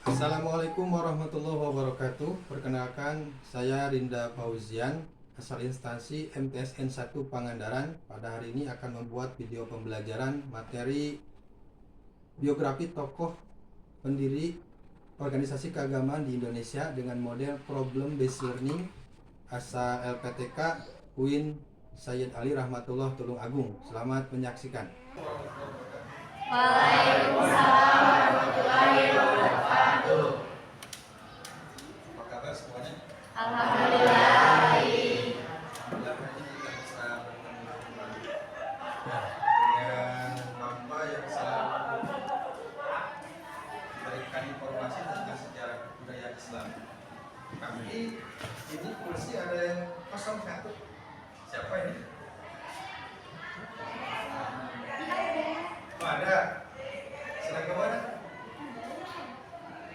Assalamualaikum warahmatullahi wabarakatuh. Perkenalkan, saya Rinda Fauzian, asal instansi MTSN 1 Pangandaran. Pada hari ini akan membuat video pembelajaran materi biografi tokoh pendiri organisasi keagamaan di Indonesia dengan model problem based learning asal LPTK UIN Sayyid Ali Rahmatullah Tulung Agung. Selamat menyaksikan. Waalaikumsalam warahmatullahi wabarakatuh. Apa kabar semuanya? Alhamdulillah baik. Alhamdulillah hari ini kita bisa bertemu kembali dengan Bapak yang selalu memberikan informasi tentang sejarah budaya Islam. Tapi ini kursi ada yang kosong satu. Siapa ini? Oh, ada. Sedang ke mana?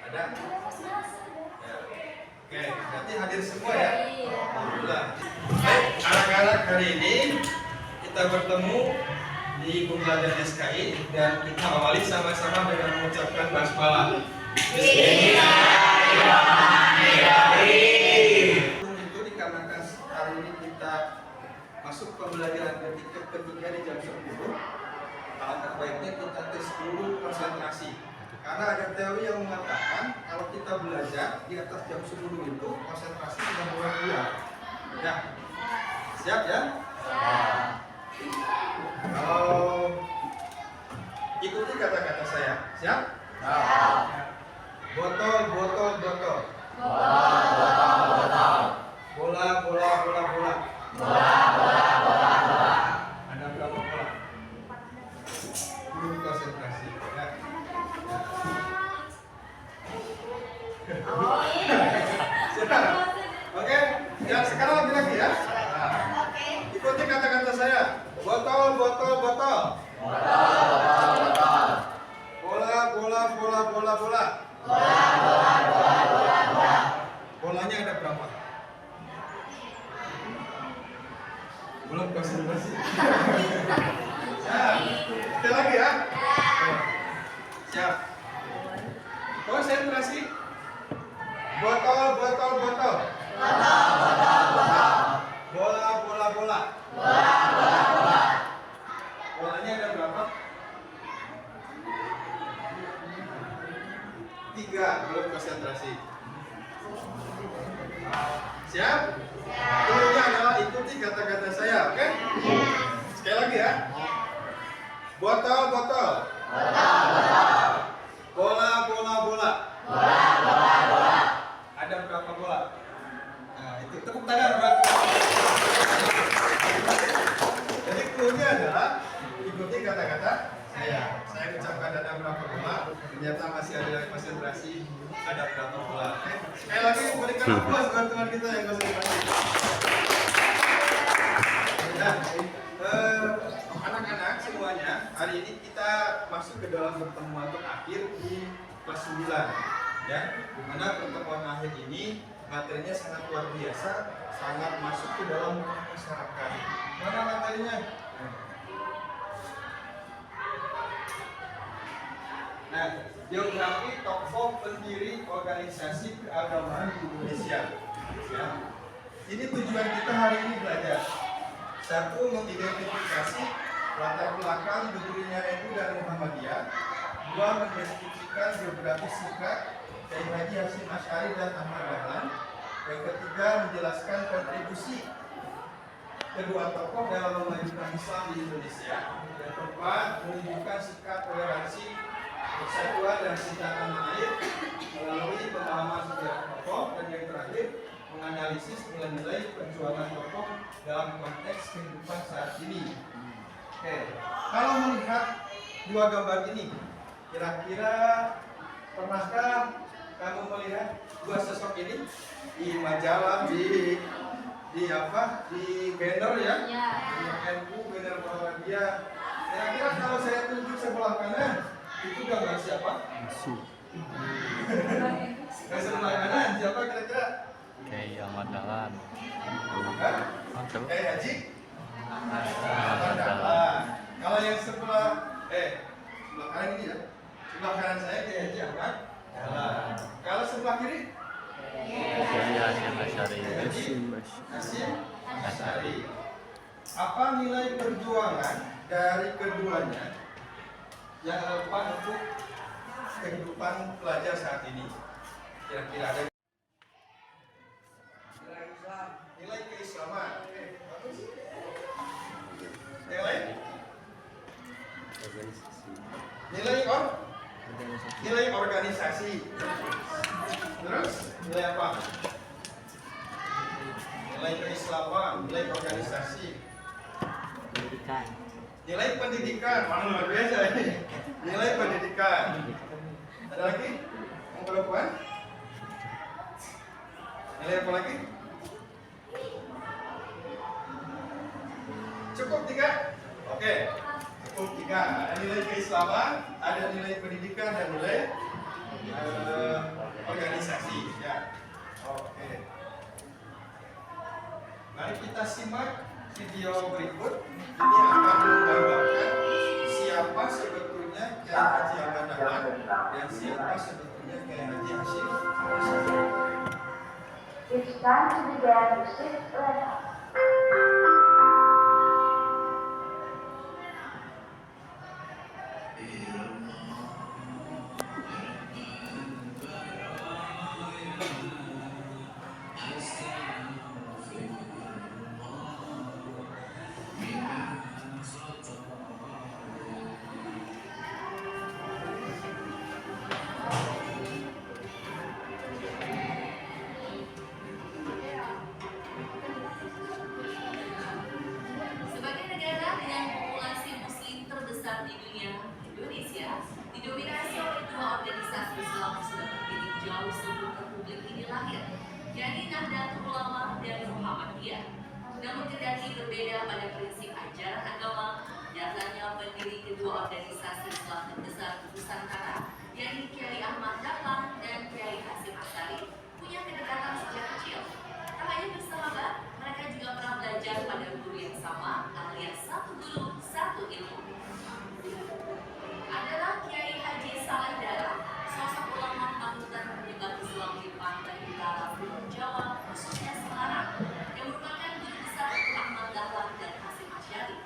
Ada? Ya. Oke, berarti hadir semua ya? Alhamdulillah. Baik, anak-anak hari ini kita bertemu di pembelajaran SKI dan kita awali sama-sama dengan mengucapkan basmalah. Bismillahirrahmanirrahim. Itu dikarenakan hari ini kita masuk pembelajaran ketiga di jam 10. Alangkah baiknya kita tes dulu konsentrasi. Karena ada teori yang mengatakan kalau kita belajar di atas jam 10 itu konsentrasi sudah mulai hilang. Ya, siap ya? Kalau ikuti kata-kata saya, siap? Botol, botol, botol. Bola, bola, bola, bola. Ada berapa bola? Belum konsentrasi. Ya. Siap? Oke, ya sekarang lagi ya. Ikuti kata-kata saya. Botol, botol, botol. Bola, bola, bola, bola, bola. Bolanya ada berapa? Belum konsentrasi. Siap. Kita lagi ya. Siap. Konsentrasi. Botol, botol, botol. Bola, bola, bola. Bolanya ada berapa? 3. Belum konsentrasi. Siap? Cluenya adalah ikuti kata-kata saya, oke? Sekali lagi ya. Botol, botol. Bola, bola, bola. Ada berapa bola? Nah, itu tepuk tangan buat. Jadi cluenya adalah ikuti kata-kata saya. Saya ucapkan ada berapa bola, ternyata masih ada yang konsentrasi, ada berapa bola. Oke? Sekali lagi berikan aplaus buat teman kita yang konsentrasi. Nah, anak-anak semuanya, hari ini kita masuk ke dalam pertemuan terakhir di kelas 9 ya, dimana pertemuan akhir ini materinya sangat luar biasa, sangat masuk ke dalam masyarakat. Mana materinya? Nah, biografi tokoh pendiri organisasi keagamaan di Indonesia ya. Ini tujuan kita hari ini belajar. Satu, mengidentifikasi latar belakang berdirinya NU dan Muhammadiyah. 2, mendeskripsikan biografi singkat Kiai Haji Hasyim Asy'ari dan Ahmad Dahlan. Yang ketiga, menjelaskan kontribusi kedua tokoh dalam memajukan Islam di Indonesia. Yang keempat, menunjukkan sikap toleransi, persatuan dan cinta tanah air melalui pemahaman sejarah tokoh. Dan yang terakhir, menganalisis nilai-nilai perjuangan tokoh dalam konteks kehidupan saat ini. Oke, kalau melihat dua gambar ini, kira-kira pernahkah kamu melihat dua sosok ini di majalah, di apa, di banner ya? Di NU, banner Muhammadiyah. Kira-kira kalau saya tunjuk sebelah kanan, itu gambar siapa? Sebelah kanan siapa kira-kira? Kiai Ahmad Dahlan. Kiai Haji Ahmad Dahlan. Kalau yang sebelah sebelah kanan ini ya, sebelah kanan saya Kiai Haji Ahmad Jalan. Kalau sebelah kiri? Kiai Hasyim Asy'ari. Hasyim Asy'ari. Apa nilai perjuangan dari keduanya yang relevan untuk kehidupan pelajar saat ini? Kira-kira ada nilai keislaman. Oke, bagus. Yang lain? Nilai organisasi. Terus nilai apa? Nilai keislaman, nilai organisasi. Nilai pendidikan. Mana luar biasa ini. Nilai pendidikan. Ada lagi? Yang perempuan? Nilai apa lagi? Cukup 3? Oke. Cukup 3. Ada nilai keislaman, ada nilai pendidikan, dan nilai organisasi. Ya. Oke. Mari kita simak video berikut. Ini akan menggambarkan siapa sebetulnya Kiai Haji Ahmad Dahlan dan siapa sebetulnya Kiai Haji Hasyim Asy'ari. It's time to begin the sixth lesson. Sebagai negara dengan populasi muslim terbesar di dunia, Indonesia didominasi oleh dua organisasi Islam yang sudah berdiri jauh sebelum republik ini lahir, yakni Nahdlatul Ulama dan Muhammadiyah. Namun kendati berbeda pada prinsip ajaran agama, nyatanya pendiri kedua organisasi Islam terbesar di Nusantara, yakni Kiai Ahmad Dahlan dan Kiai Hasyim Asy'ari, punya kedekatan sejak kecil. Tak hanya bersahabat, mereka juga pernah belajar pada guru yang sama, alias satu guru, satu ilmu. Adalah Kiai Haji Saleh Dalam, sosok ulama panutan penyebar Islam di pantai utara Pulau Jawa, khususnya Semarang, yang merupakan guru besar untuk Ahmad Dahlan dan Hasyim Asy'ari.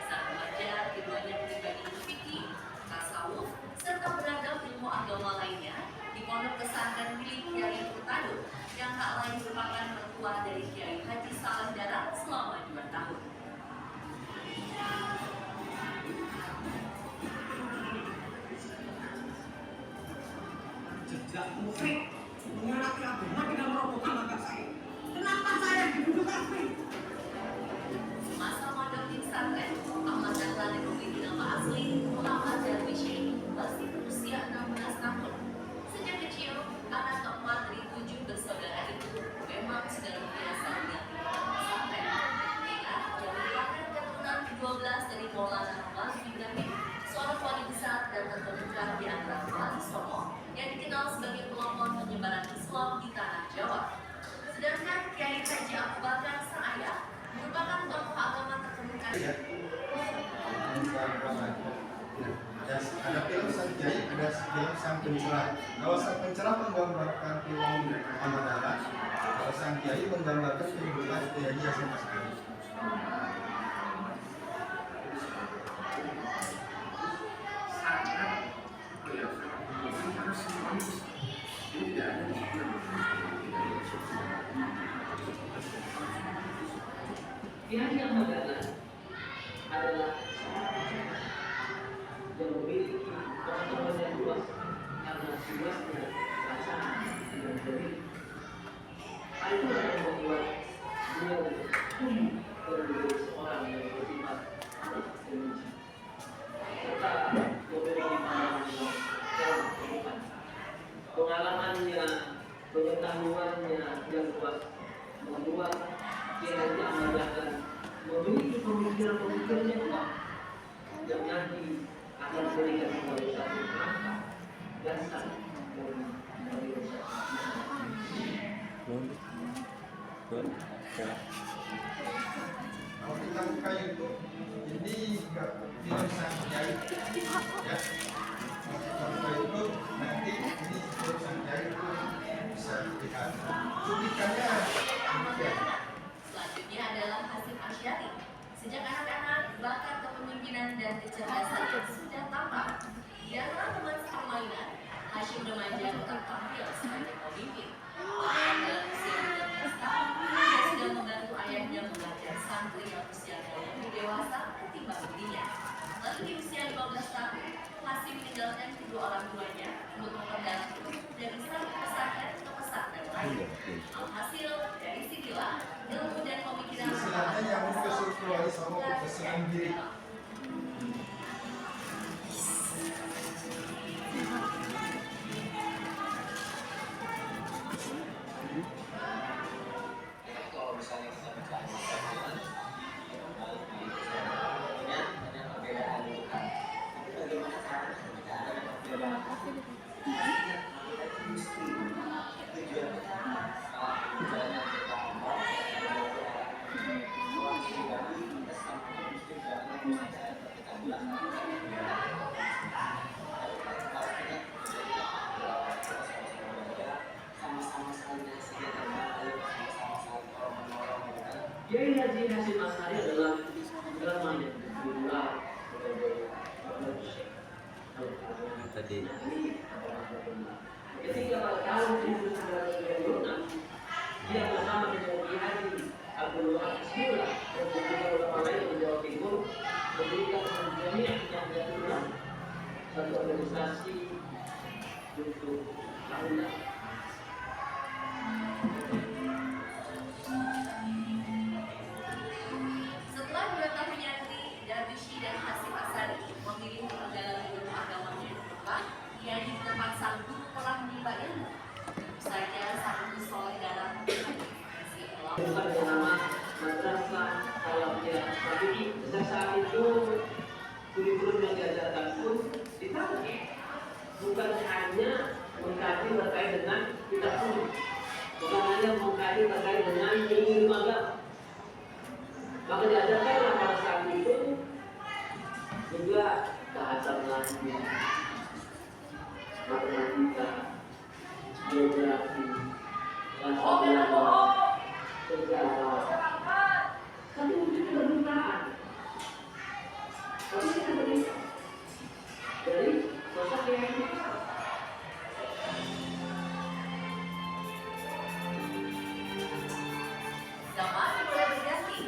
Saat belajar, keduanya terlibat ilmu fikih, tasawuf, serta beragam ilmu agama lainnya di pondok pesantren milik Kiai Hurtado, yang tak lain merupakan mertua dari Kiai Haji Saleh Dalam selama 2 tahun. Jejak musyrik menyalahkan agama dengan merobohkan mata saya. Kenapa saya dituduh kafir? Semasa mondok di pesantren, Ahmad Dahlan yang memiliki nama asli Muhammad Darwishi masih berusia 16 tahun. Sejak kecil, anak keempat dari 7 bersaudara itu memang sudah terbiasa dengan kehidupan pesantren. Dia yang merupakan keturunan ke-12 dari Maulana Ahmad Ibrahim, seorang wali besar dan terkemuka di antara Wali Songo yang dikenal sebagai pelopor penyebaran Islam di tanah Jawa. Sedangkan Kiai Haji Abu Bakar sang ayah merupakan tokoh agama terkemuka. Ada film sang kiai, ada film sang pencerah. Kalau sang pencerah menggambarkan film Ahmad Dahlan, kalau sang kiai menggambarkan kehidupan Kiai Haji Hasyim Asy'ari. Kiai Ahmad Dahlan adalah yang memiliki pengetahuan yang luas karena luasnya perasaan dan diri. Hal itu yang membuat beliau tumbuh menjadi seorang yang bersifat akademisi serta memiliki pandangan yang jauh ke depan. Pengalamannya, pengetahuannya yang luas membuat Kiai Haji Ahmad Dahlan memiliki pemikiran-pemikiran yang kuat yang nanti akan memberikan sebagai satu langkah dasar dari Kalau kita buka YouTube, ini film sang kiai, ya. Kalau kita buka YouTube, nanti ini film kecerdasan yang sudah tampak. Dalam teman permainan, Hashim remaja tetap tampil sebagai pemimpin. Bahkan dalam usia 13 tahun, dia sudah membantu ayahnya mengajar santri yang usia jauh lebih dewasa ketimbang dirinya. Lalu di usia 15 tahun, Hashim meninggalkan kedua orang tuanya untuk memperdalam dari satu pesantren ke pesantren lain. Alhasil, dari sinilah ilmu dan pemikiran Istilahnya yang kesukuan sama kesenangan diri. Kalau misalnya kita bicara perbedaan, ada perbedaan itu kan. Tapi bagaimana cara kita ada perbedaan? Mesti tujuan kita, tujuannya kita apa? Kalau pribadi kita sama mesti jangan misalnya kita bilang sama-sama saling ngasih terbaik, sama-sama saling tolong-menolong gitu kan. Kiai Haji Hasyim Asy'ari adalah ulama yang berjumlah Tadi ketika tahun 1996 dia bersama dengan Kiai Haji Abdul Wahab Bismillah dan beberapa ulama lain di Jawa Timur memberikan jamiah yang diaturkan satu organisasi untuk tahunan. Setelah 2 tahun nyantri, Darwishi dan Hashim Asy'ari memilih menggalang ilmu agamanya di depan, ia di tempat sang guru telah menimba ilmu. Tentu saja sang guru soleh dalam mengisi ulama. Bukan dengan nama Madrasah Salafiyah Syafi'i. Sejak saat itu kurikulum yang diajarkan pun ditaruh bukan hanya mengkaji terkait dengan kitab suci, bukan hanya mengkaji terkait dengan ilmu agama. Maka diajarkanlah pada saat itu juga bahasa Melayu, matematika, geografi, bahasa Belanda, sejarah. Tapi mungkin keberuntungan. Tapi kita berikan dari sosok yang kita. Zaman mulai berganti,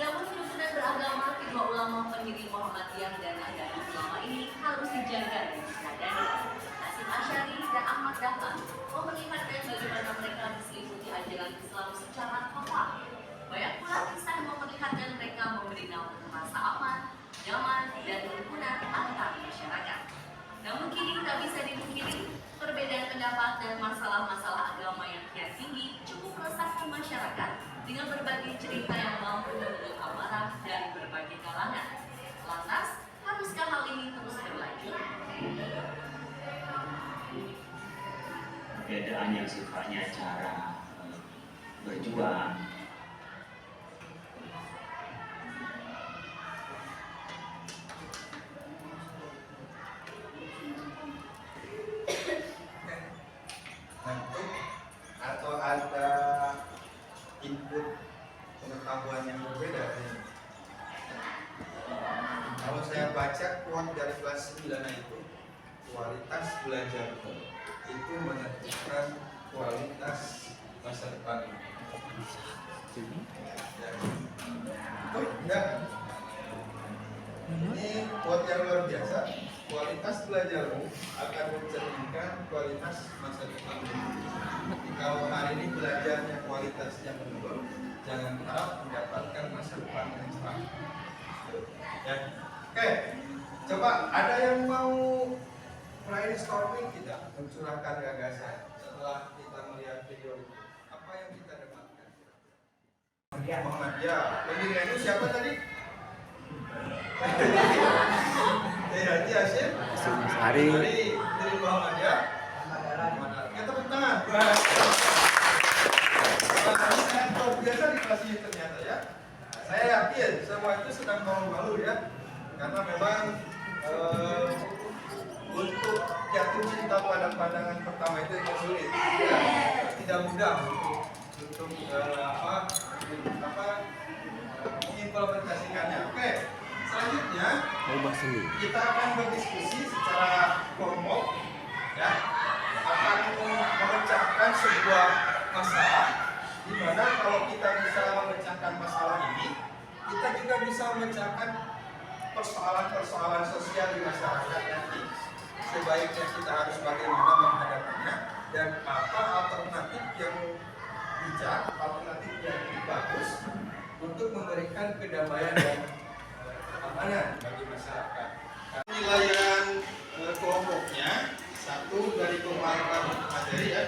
namun kerukunan beragama kedua ulama pendiri Muhammadiyah dan Nahdlatul Ulama ini harus dijaga dan disadari. Hashim Asy'ari dan Ahmad Dahlan memperlihatkan bagaimana mereka diselimuti ajaran Islam secara total. Banyak pula kisah yang memperlihatkan mereka memberi nama rasa aman, nyaman, dan kerukunan antar masyarakat. Namun kini tak bisa dipungkiri, perbedaan pendapat dan masalah-masalah agama yang kian tinggi cukup meresahkan masyarakat dengan berbagai cerita yang mampu mengundang amarah dari berbagai kalangan. Lantas, haruskah hal ini terus berlanjut? Perbedaan yang sifatnya cara berjuang Nanti atau ada input pengetahuan yang berbeda ini. Kalau saya baca quote dari kelas 9 itu, kualitas belajar itu menentukan kualitas masa depan. Oh, ya. Ini quote yang luar biasa. Kualitas belajarmu akan mencerminkan kualitas masa depanmu. Jadi kalau hari ini belajarnya kualitasnya menurun, jangan harap mendapatkan masa depan yang cerah. Ya. Oke, coba ada yang mau brainstorming kita mencurahkan gagasan setelah kita melihat video itu. Apa yang kita dapatkan? Muhammadiyah. Pendirinya itu siapa tadi? Haji Hasyim Asy'ari. dari Muhammadiyah. Kita tepuk tangan. Sangat luar biasa di kelas ini ternyata ya. Saya yakin semua itu sedang malu-malu ya, karena memang untuk jatuh cinta pada pandangan pertama itu yang sulit. Ya. Tidak mudah untuk mengimplementasikannya. Oke, selanjutnya ubah sendiri. kita akan berdiskusi secara kelompok, ya, akan memecahkan sebuah masalah, di mana kalau kita bisa memecahkan masalah ini, kita juga bisa memecahkan persoalan-persoalan sosial di masyarakat nanti. Sebaiknya kita harus bagaimana menghadapinya dan apa alternatif yang bijak, alternatif yang bagus untuk memberikan kedamaian dan keamanan bagi masyarakat. Penilaian kelompoknya, satu dari pemahaman materi, ya,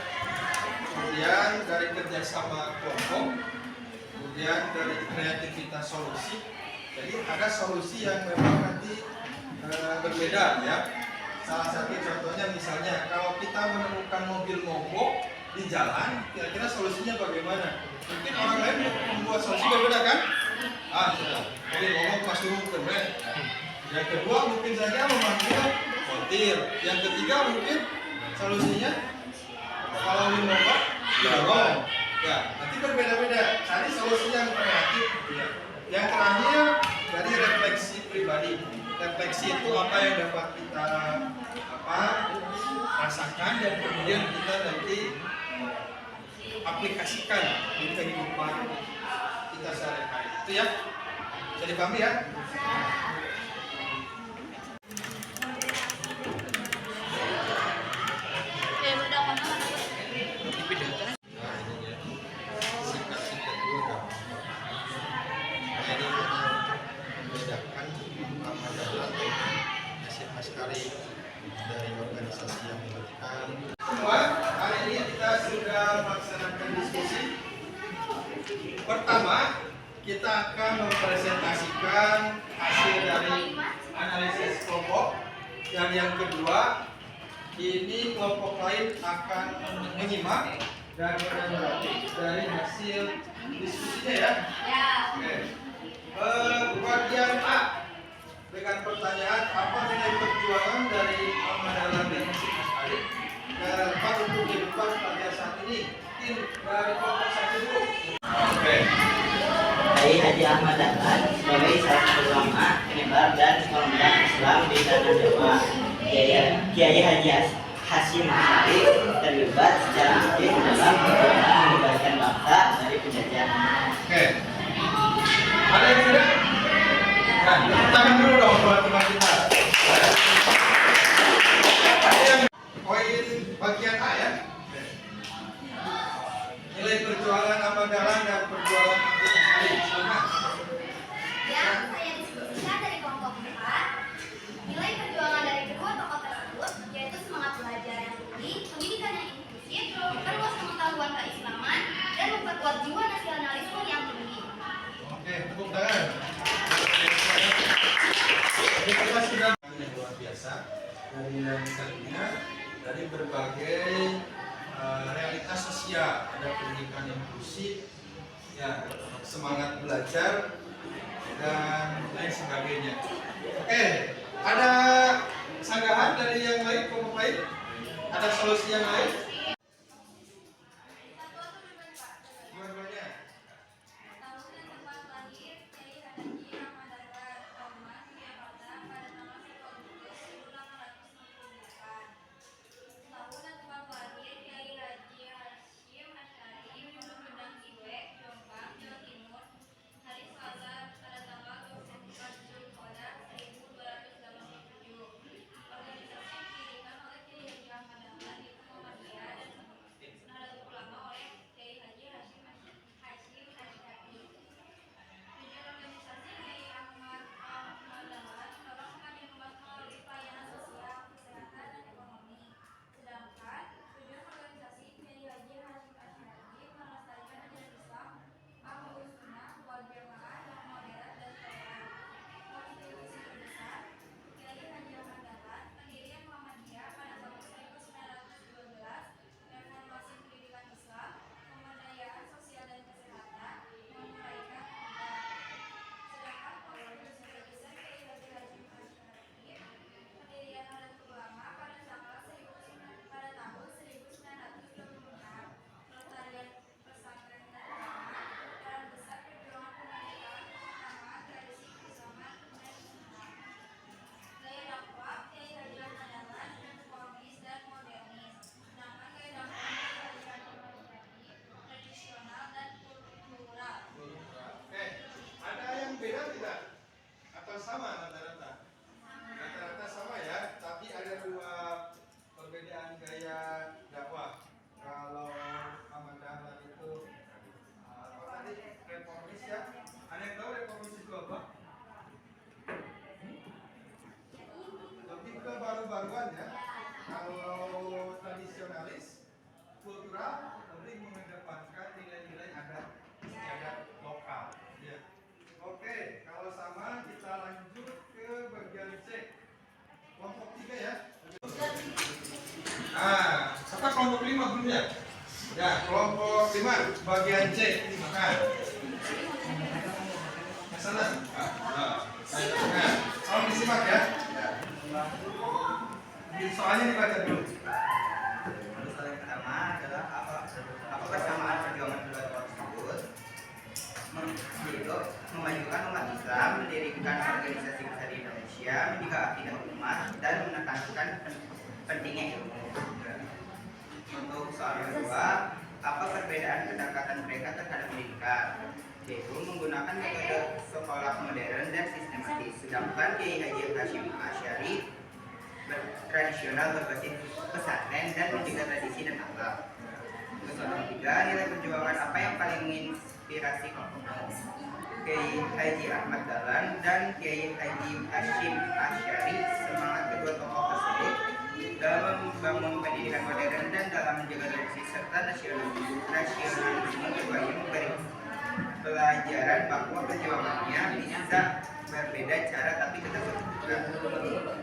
kemudian dari kerjasama kelompok, kemudian dari kreativitas solusi. Jadi ada solusi yang memang nanti berbeda, ya. Salah satu contohnya misalnya kalau kita menemukan mobil mogok di jalan, kira-kira solusinya bagaimana? Mungkin orang lain membuat solusi berbeda kan? Sudah, mobil mogok pas turun ke rem. Yang kedua mungkin saja memanggil montir. Yang ketiga mungkin solusinya kalau mobil mogok didorong. Ya, nanti berbeda-beda. Cari solusi yang kreatif. Ya. Yang terakhir dari refleksi pribadi. Refleksi itu apa yang dapat kita rasakan dan kemudian kita nanti aplikasikan di kehidupan kita sehari-hari. Itu ya. Bisa dipahami ya? Singkat-singkat dulu dong. Jadi membedakan amalan hasil askari dari organisasi yang melibatkan. Semua hari ini kita sudah melaksanakan diskusi. Pertama, kita akan mempresentasikan hasil dari analisis kelompok, dan yang kedua, ini kelompok lain akan menyimak dan menanggapi dari hasil diskusinya, ya. Oke. Bagian A dengan pertanyaan apa nilai perjuangan dari Ahmad Dahlan dan Hasyim Asy'ari dalam untuk kehidupan pada saat ini. Mungkin dari kelompok satu dulu. Oke. Saya Haji Ahmad Dahlan sebagai salah satu ulama, penyebar dan pengembang Islam di tanah Jawa. Kiai Haji Hasyim Asy'ari terlibat secara aktif dalam perjuangan membebaskan bangsa dari penjajahan. Oke. Ada yang tidak? Nah, tepuk tangan dulu dong buat teman kita. Ada yang poin bagian A, ya. Nilai perjuangan Ahmad Dahlan dan perjuangan Hasyim Asy'ari. Silakan. Yang saya diskusikan dari kelompok 4, nilai perjuangan dari kedua tokoh tersebut yaitu semangat belajar yang tinggi, pendidikan yang inklusif, memperluas pengetahuan keislaman, dan memperkuat jiwa nasionalisme yang tinggi. Oke, tepuk tangan. Jadi kita sudah yang luar biasa dari yang tadinya dari berbagai realitas sosial, ada pendidikan inklusif, ya, semangat belajar dan lain sebagainya. Oke, ada sanggahan dari yang lain, kelompok lain? Ada solusi yang lain? Dua-duanya. Tahun dan tempat lahir Kiai Haji Ahmad Dahlan, Thomas, Jakarta, pada tanggal 1 Agustus 1868. Tahun dan tempat lahir Kiai Haji Hasyim Asy'ari, Gunung Gedang Iwek, Jombang, Jawa Timur, hari Selasa pada tanggal 24 Zulqa'dah 1287. Organisasi yang didirikan oleh Kiai Haji Ahmad Dahlan yaitu Muhammadiyah, Kalau tradisionalis, kultural lebih mengedepankan nilai-nilai adat istiadat lokal. Ya. Oke, kalau sama kita lanjut ke bagian C. Kelompok 3 ya. Apa kelompok 5 belum ya? Ya, kelompok 5 bagian C. Makan. Ke sana. Tolong disimak ya. Soalnya dibaca dulu. Soal yang pertama adalah apa persamaan perjuangan kedua tokoh tersebut? Yaitu memajukan umat Islam, mendirikan organisasi besar di Indonesia, menjaga akidah umat, dan menekankan pentingnya ilmu. Untuk soal kedua, apa perbedaan pendekatan mereka terhadap pendidikan? Yaitu menggunakan metode sekolah modern dan sistematis. Sedangkan Kiai Haji Hashim Asy'ari tradisional berbasis pesantren dan menjaga tradisi dan akhlak. Untuk soal ketiga, nilai perjuangan apa yang paling menginspirasi kelompokmu? Kiai Haji Ahmad Dahlan dan Kiai Haji Hashim Asy'ari. Semangat kedua tokoh tersebut dalam membangun pendidikan modern dan dalam menjaga tradisi serta nasionalisme keduanya memberi pelajaran bahwa perjuangannya bisa berbeda cara tapi tetap satu.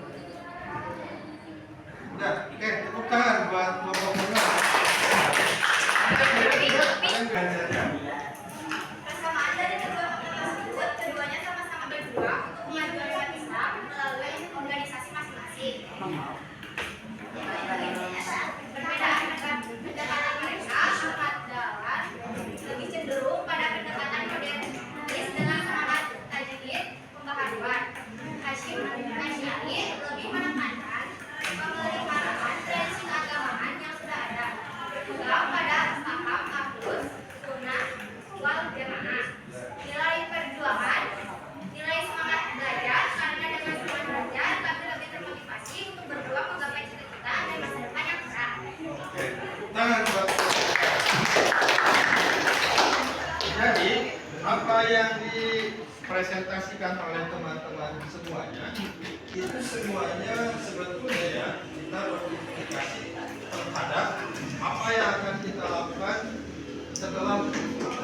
Udah, oke, tepuk tangan buat kelompok 5. Kalian belajarnya. Persamaan dari kedua tokoh tersebut, keduanya sama-sama berjuang untuk memajukan umat Islam melalui organisasi masing-masing. Perbedaan pendekatan mereka, Ahmad Dahlan lebih cenderung pada pendekatan modernis dengan semangat tajdid pembaharuan. Hashim Asy'ari lebih menekankan pemeliharaan tradisi keagamaan yang sudah ada, berpegang pada paham ahlus sunnah wal jamaah. Nilai perjuangan, nilai semangat belajar karena dengan semangat belajar kami lebih termotivasi untuk berjuang menggapai cita-cita dan masa depan yang cerah. Oke, tepuk tangan buat. Jadi, apa yang dipresentasikan oleh teman-teman semuanya, itu semuanya sebetulnya ya, kita berimplikasi terhadap apa yang akan kita lakukan setelah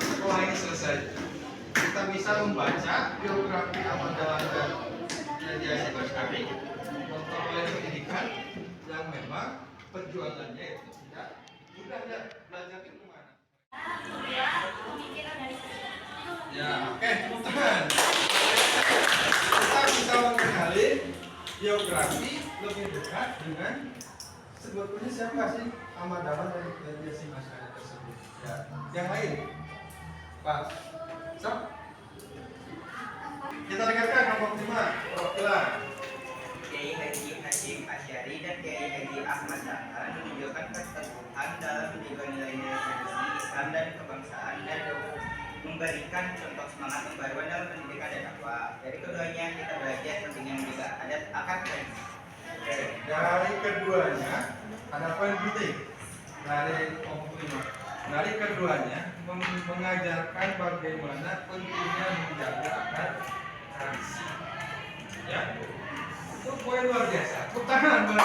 sekolah ini selesai. Kita bisa membaca biografi Ahmad Dahlan dan Haji Hashim Asy'ari, memperoleh pendidikan yang memang perjuangannya itu tidak mudah ya, belajar itu mana? Ya, oke, tepuk tangan. Kita bisa mengenali biografi lebih dekat dengan sebetulnya siapa sih Ahmad Dahlan dan Haji Hashim Asy'ari tersebut. Ya, yang lain, Pak. Sok. Kita dengarkan kelompok 5 perwakilan. Kiai Haji Hashim Asy'ari dan Kiai Haji Ahmad Dahlan menunjukkan keteguhan dalam menjaga nilai-nilai tradisi Islam dan kebangsaan dan memberikan contoh semangat pembaruan dalam pendidikan dan dakwah. Dari keduanya kita belajar pentingnya menjaga adat akad tradisi. Dari keduanya ada poin penting dari kelompok 5. Dari keduanya mengajarkan bagaimana pentingnya menjaga akad tradisi. Ya, itu poin luar biasa. Tepuk tangan buat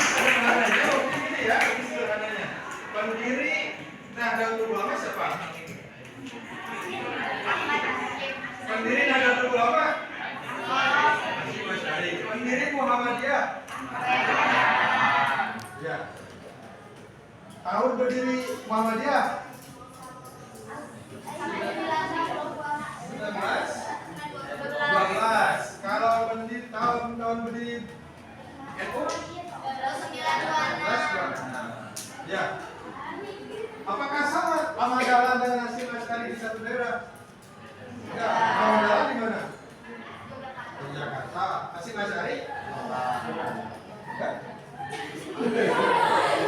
sederhananya, ini ya, ini sederhananya. Pendiri Nahdlatul Ulama siapa? Pendiri Nahdlatul Ulama? Hashim Asy'ari. Pendiri Muhammadiyah? Ya. Tahun berdiri Muhammadiyah? 1912. Kalau berdiri tahun berdiri NU? 1926. Ya. Apakah sama Ahmad Dahlan dan Hashim Asy'ari di satu daerah? Ya. Ahmad Dahlan di mana? Di Jakarta. Hashim Asy'ari? Ya.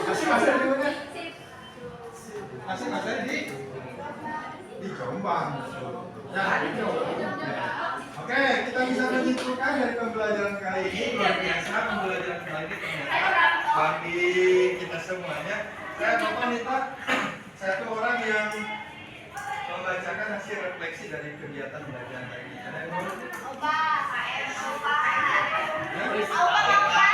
Hashim Asy'ari di mana? Hashim Asy'ari di Jombang. Ya, di Jombang. Oke, kita bisa menyimpulkan dari pembelajaran kali ini luar biasa. Pembelajaran kali ini ternyata bagi kita semuanya. Saya Bapak Nita, satu orang yang membacakan hasil refleksi dari kegiatan belajar hari ini. Ada yang mau? Opa, KM, Opa. Ya? Opa, Opa.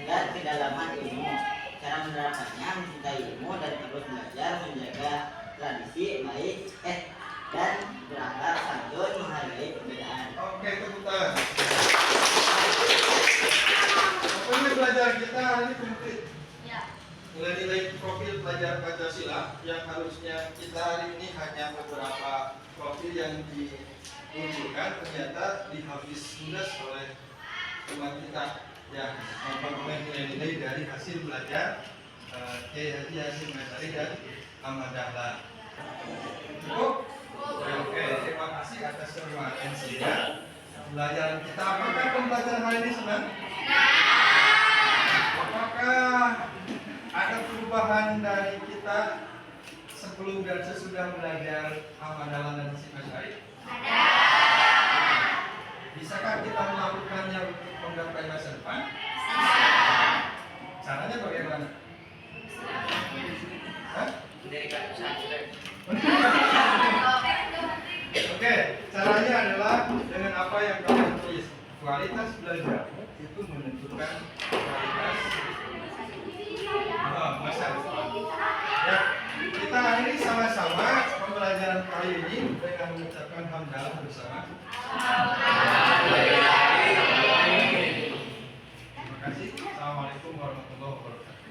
tingkat kedalaman ilmu. Cara menerapkannya mencintai ilmu dan terus belajar menjaga tradisi baik dan berakhlak santun menghargai perbedaan. Oke, tepuk tangan. Pokoknya belajar kita hari ini komplit. Ya. Nilai-nilai profil pelajar Pancasila yang harusnya kita hari ini hanya beberapa profil yang dimunculkan ternyata dihabis lunas oleh teman kita yang memperoleh nilai-nilai dari hasil belajar Kiai Haji Hasyim Asy'ari dan Ahmad Dahlan. Cukup? Oke, terima kasih atas semua atensinya. Pembelajaran kita, apakah pembelajaran hari ini senang? Apakah ada perubahan dari kita sebelum dan sesudah belajar Ahmad Dahlan dan Hasyim Asy'ari? Ada. Bisakah kita melakukannya untuk menggapai masa depan? Bisa. Caranya bagaimana? Hah? Oke, caranya adalah dengan apa yang kalian tulis. Kualitas belajar itu menentukan kualitas masa depan. Ya, kita akhiri sama-sama pembelajaran kali ini dengan mengucapkan hamdalah bersama. Terima kasih. Assalamualaikum warahmatullahi wabarakatuh.